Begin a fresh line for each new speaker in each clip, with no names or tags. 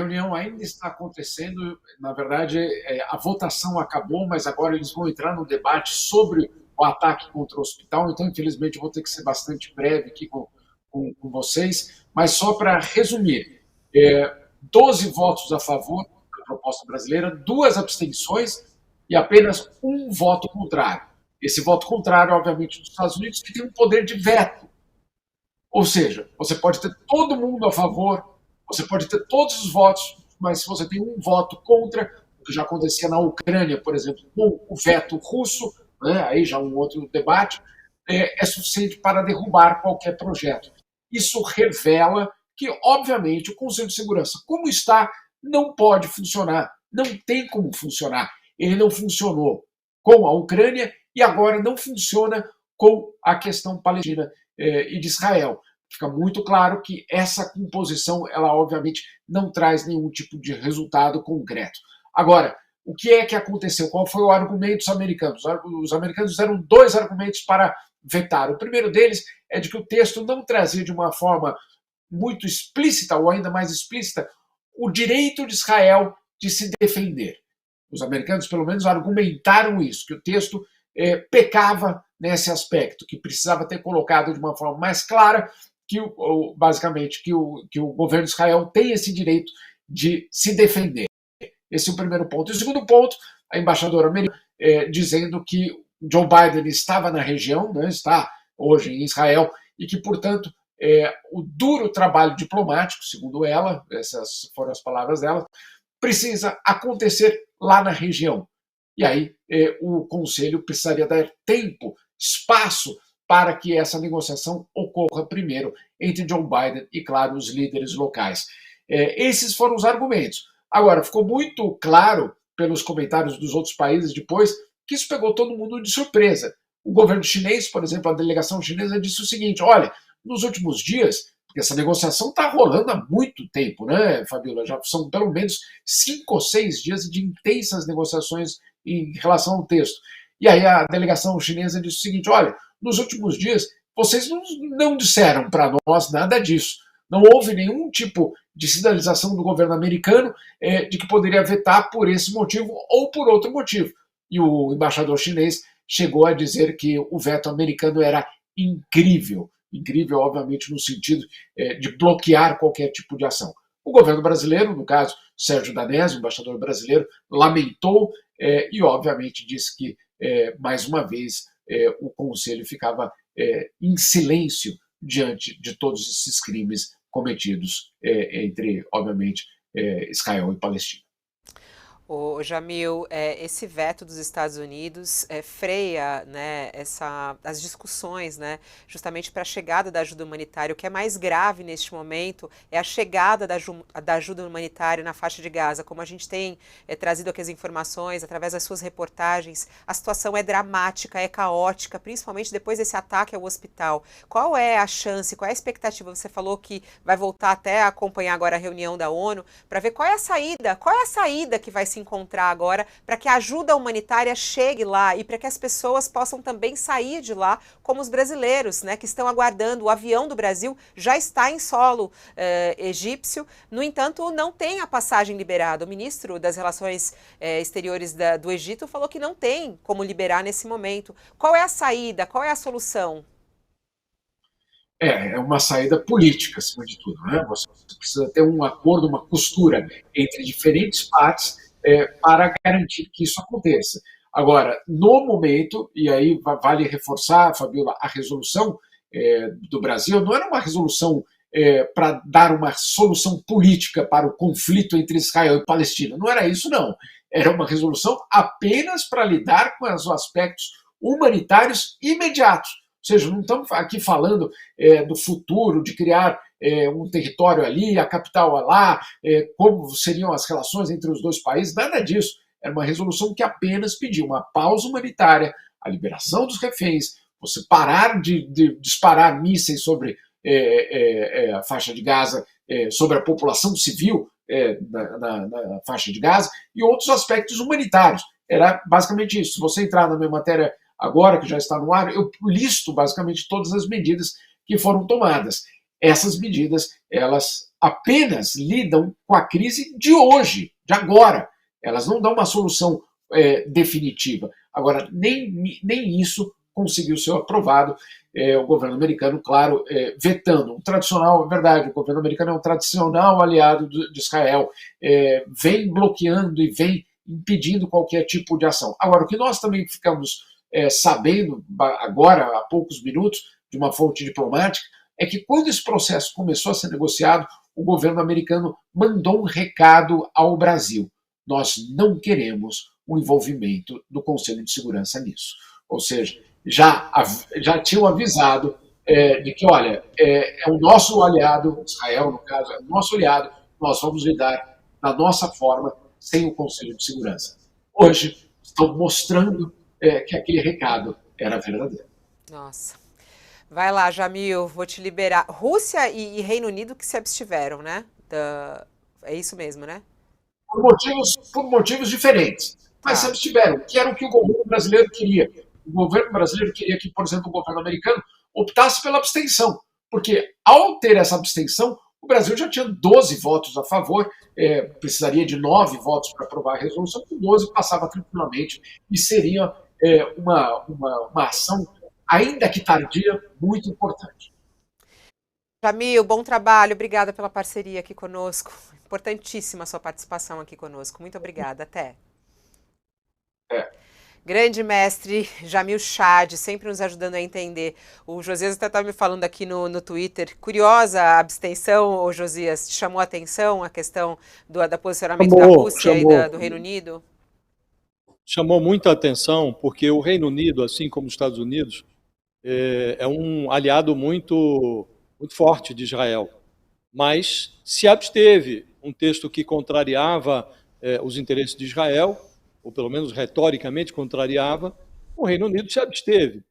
reunião ainda está acontecendo. Na verdade, a votação acabou, mas agora eles vão entrar no debate sobre o ataque contra o hospital. Então, infelizmente, eu vou ter que ser bastante breve aqui com vocês. Mas só para resumir, 12 votos a favor da proposta brasileira, 2 abstenções e apenas um voto contrário. Esse voto contrário, obviamente, dos Estados Unidos, que tem um poder de veto. Ou seja, você pode ter todo mundo a favor, você pode ter todos os votos, mas se você tem um voto contra, o que já acontecia na Ucrânia, por exemplo, com o veto russo, né, aí já um outro debate, é suficiente para derrubar qualquer projeto. Isso revela que, obviamente, o Conselho de Segurança, como está, não pode funcionar, não tem como funcionar. Ele não funcionou com a Ucrânia e agora não funciona com a questão palestina e de Israel. Fica muito claro que essa composição, ela obviamente não traz nenhum tipo de resultado concreto. Agora, o que é que aconteceu? Qual foi o argumento dos americanos? Os americanos fizeram 2 argumentos para vetar. O primeiro deles é de que o texto não trazia de uma forma muito explícita, ou ainda mais explícita, o direito de Israel de se defender. Os americanos, pelo menos, argumentaram isso, que o texto pecava nesse aspecto, que precisava ter colocado de uma forma mais clara que, basicamente, que o governo de Israel tem esse direito de se defender. Esse é o primeiro ponto. E o segundo ponto, a embaixadora americana dizendo que Joe Biden estava na região, né, está hoje em Israel, e que, portanto, o duro trabalho diplomático, segundo ela, essas foram as palavras dela, precisa acontecer lá na região. E aí o Conselho precisaria dar tempo, espaço para que essa negociação ocorra primeiro entre Joe Biden e, claro, os líderes locais. Esses foram os argumentos. Agora, ficou muito claro pelos comentários dos outros países depois que isso pegou todo mundo de surpresa. O governo chinês, por exemplo, a delegação chinesa disse o seguinte: olha, nos últimos dias, porque essa negociação está rolando há muito tempo, né, Fabíola? Já são pelo menos 5 ou 6 dias de intensas negociações em relação ao texto. E aí a delegação chinesa disse o seguinte: olha, nos últimos dias vocês não disseram para nós nada disso. Não houve nenhum tipo de sinalização do governo americano de que poderia vetar por esse motivo ou por outro motivo. E o embaixador chinês chegou a dizer que o veto americano era incrível. Incrível, obviamente, no sentido de bloquear qualquer tipo de ação. O governo brasileiro, no caso, Sérgio Danesi, o embaixador brasileiro, lamentou e, obviamente, disse que, mais uma vez, o Conselho ficava em silêncio diante de todos esses crimes cometidos entre, obviamente, Israel e Palestina.
O Jamil, esse veto dos Estados Unidos freia, né, as discussões, né, justamente para a chegada da ajuda humanitária. O que é mais grave neste momento é a chegada da ajuda humanitária na faixa de Gaza. Como a gente tem trazido aqui as informações, através das suas reportagens, a situação é dramática, é caótica, principalmente depois desse ataque ao hospital. Qual é a chance, qual é a expectativa? Você falou que vai voltar até a acompanhar agora a reunião da ONU, para ver qual é a saída que vai se encontrar agora para que a ajuda humanitária chegue lá e para que as pessoas possam também sair de lá, como os brasileiros, né, que estão aguardando. O avião do Brasil já está em solo egípcio, no entanto, não tem a passagem liberada. O ministro das Relações Exteriores do Egito falou que não tem como liberar nesse momento. Qual é a saída? Qual é a solução?
É uma saída política, acima de tudo. Né? Você precisa ter um acordo, uma costura entre diferentes partes para garantir que isso aconteça. Agora, no momento, e aí vale reforçar, Fabiola, a resolução do Brasil não era uma resolução para dar uma solução política para o conflito entre Israel e Palestina. Não era isso, não. Era uma resolução apenas para lidar com os aspectos humanitários imediatos. Ou seja, não estamos aqui falando do futuro, de criar um território ali, a capital lá, como seriam as relações entre os dois países, nada disso. Era uma resolução que apenas pedia uma pausa humanitária, a liberação dos reféns, você parar de disparar mísseis sobre a faixa de Gaza, sobre a população civil na faixa de Gaza, e outros aspectos humanitários. Era basicamente isso. Se você entrar na minha matéria agora, que já está no ar, eu listo basicamente todas as medidas que foram tomadas. Essas medidas, elas apenas lidam com a crise de hoje, de agora. Elas não dão uma solução definitiva. Agora, nem isso conseguiu ser aprovado. O governo americano, claro, vetando. O tradicional, é verdade, o governo americano é um tradicional aliado de Israel, vem bloqueando e vem impedindo qualquer tipo de ação. Agora, o que nós também ficamos sabendo, agora, há poucos minutos, de uma fonte diplomática, é que quando esse processo começou a ser negociado, o governo americano mandou um recado ao Brasil. Nós não queremos o envolvimento do Conselho de Segurança nisso. Ou seja, já tinham avisado de que, olha, é o nosso aliado, Israel, no caso, é o nosso aliado, nós vamos lidar da nossa forma, sem o Conselho de Segurança. Hoje, estão mostrando que aquele recado era verdadeiro.
Nossa. Vai lá, Jamil, vou te liberar. Rússia e Reino Unido que se abstiveram, né? É isso mesmo, né?
Por motivos diferentes. Mas se
Tá.
abstiveram, que era o que o governo brasileiro queria. O governo brasileiro queria que, por exemplo, o governo americano optasse pela abstenção, porque ao ter essa abstenção, o Brasil já tinha 12 votos a favor, precisaria de 9 votos para aprovar a resolução, com 12 passava tranquilamente e seria uma ação, ainda que tardia, muito importante.
Jamil, bom trabalho. Obrigada pela parceria aqui conosco. Importantíssima a sua participação aqui conosco. Muito obrigada. Até.
É.
Grande mestre Jamil Chad, sempre nos ajudando a entender. O Josias até estava me falando aqui no Twitter. Curiosa a abstenção, ô Josias? Te chamou a atenção a questão do posicionamento da Rússia e do Reino Unido?
Chamou muita atenção porque o Reino Unido, assim como os Estados Unidos, é um aliado muito, muito forte de Israel. Mas se absteve um texto que contrariava os interesses de Israel, ou pelo menos retoricamente contrariava, o Reino Unido se absteve.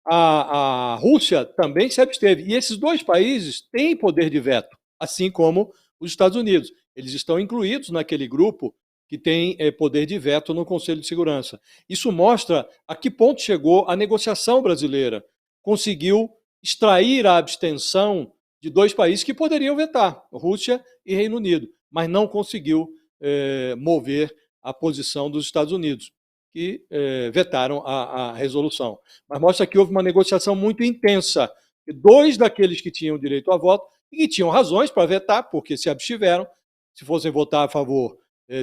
A Rússia também se absteve. E esses dois países têm poder de veto, assim como os Estados Unidos. Eles estão incluídos naquele grupo que tem poder de veto no Conselho de Segurança. Isso mostra a que ponto chegou a negociação brasileira. Conseguiu extrair a abstenção de dois países que poderiam vetar, Rússia e Reino Unido, mas não conseguiu mover a posição dos Estados Unidos, que vetaram a resolução. Mas mostra que houve uma negociação muito intensa. Dois daqueles que tinham direito a voto, e que tinham razões para vetar, porque se abstiveram, se fossem votar a favor,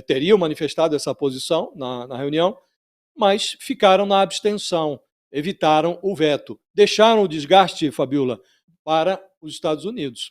teriam manifestado essa posição na reunião, mas ficaram na abstenção, evitaram o veto. Deixaram o desgaste, Fabiola, para os Estados Unidos.